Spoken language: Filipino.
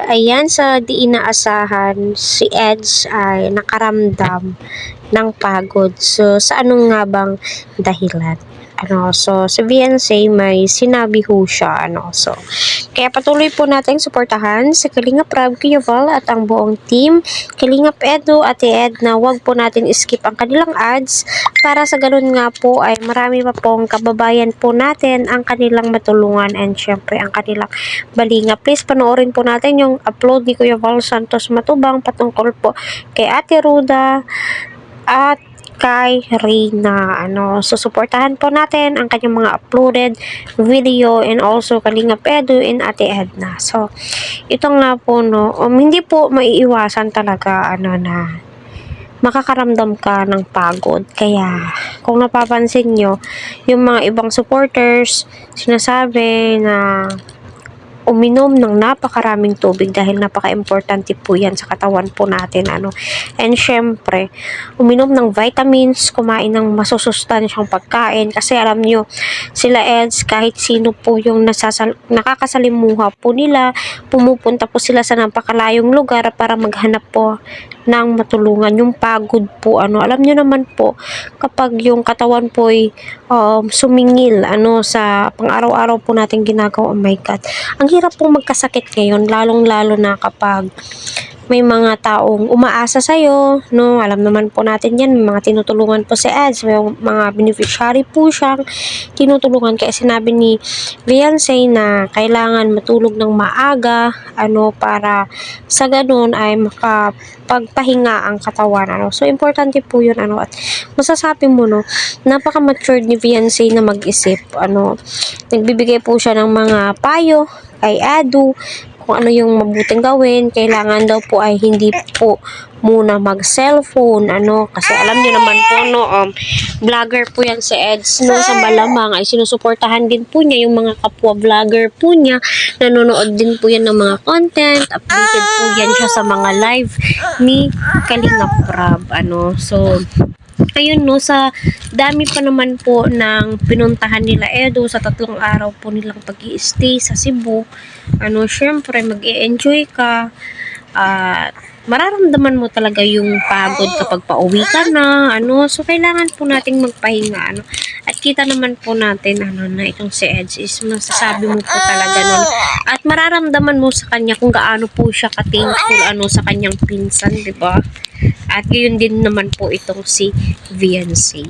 Ayan, sa di inaasahan, si Eds ay nakaramdam ng pagod. So, sa ano nga bang dahilan? Si Beyonce may sinabi ho siya, kaya patuloy po nating suportahan sa Kalingap Rob, Kuya Val at ang buong team, Kalingap Edu, Ate Ed, na wag po natin skip ang kanilang ads para sa ganun nga po ay marami pa pong kababayan po natin ang kanilang matulungan and syempre ang kanilang balinga. Please panoorin po natin yung upload ni Kuya Val Santos Matubang patungkol po kay Ate Ruda at kay Reyna. Susuportahan po natin ang kanyang mga uploaded video and also Kalingap Edu and Ate Edna. So, ito nga po, hindi po maiiwasan talaga, na makakaramdam ka ng pagod. Kaya, kung napapansin nyo, yung mga ibang supporters, sinasabi na uminom ng napakaraming tubig dahil napaka-importante po yan sa katawan po natin. And syempre, uminom ng vitamins, kumain ng masusustansyang pagkain kasi alam nyo, sila Eds, kahit sino po yung nakakasalimuha po nila, pumupunta po sila sa napakalayong lugar para maghanap po ng matulungan. Yung pagod po, alam nyo naman po, kapag yung katawan po ay sumingil, sa pang-araw-araw po natin ginagawa, oh my God, ang hirap pong magkasakit ngayon, lalong-lalo na kapag may mga taong umaasa sa'yo, alam naman po natin yan, may mga tinutulungan po si Eds, may mga beneficiary po siyang tinutulungan, kaya sinabi ni Beyonce na kailangan matulog ng maaga, para sa ganun ay makapagpahinga ang katawan, so importante po yun, at masasabi mo, napaka-matured ni Beyonce na mag-isip, nagbibigay po siya ng mga payo kay Adu, kung ano yung mabuting gawin. Kailangan daw po ay hindi po muna mag-cellphone, kasi alam niyo naman po, vlogger po yan si Eds, sa malamang ay sinusuportahan din po niya yung mga kapwa vlogger po niya, nanonood din po yan ng mga content, updated po yan siya sa mga live ni Kalingap Rob, so ayun, sa dami pa naman po ng pinuntahan nila Edo sa 3 araw po nilang pag-i-stay sa Cebu, syempre mag-e-enjoy ka at mararamdaman mo talaga yung pagod kapag pauwi ka na, so kailangan po nating magpahinga, at kita naman po natin, na itong si Eds is masasabi mo po talaga at mararamdaman mo sa kanya kung gaano po siya ka-thankful, sa kanyang pinsan, diba? At yun din naman po itong si Beyonce.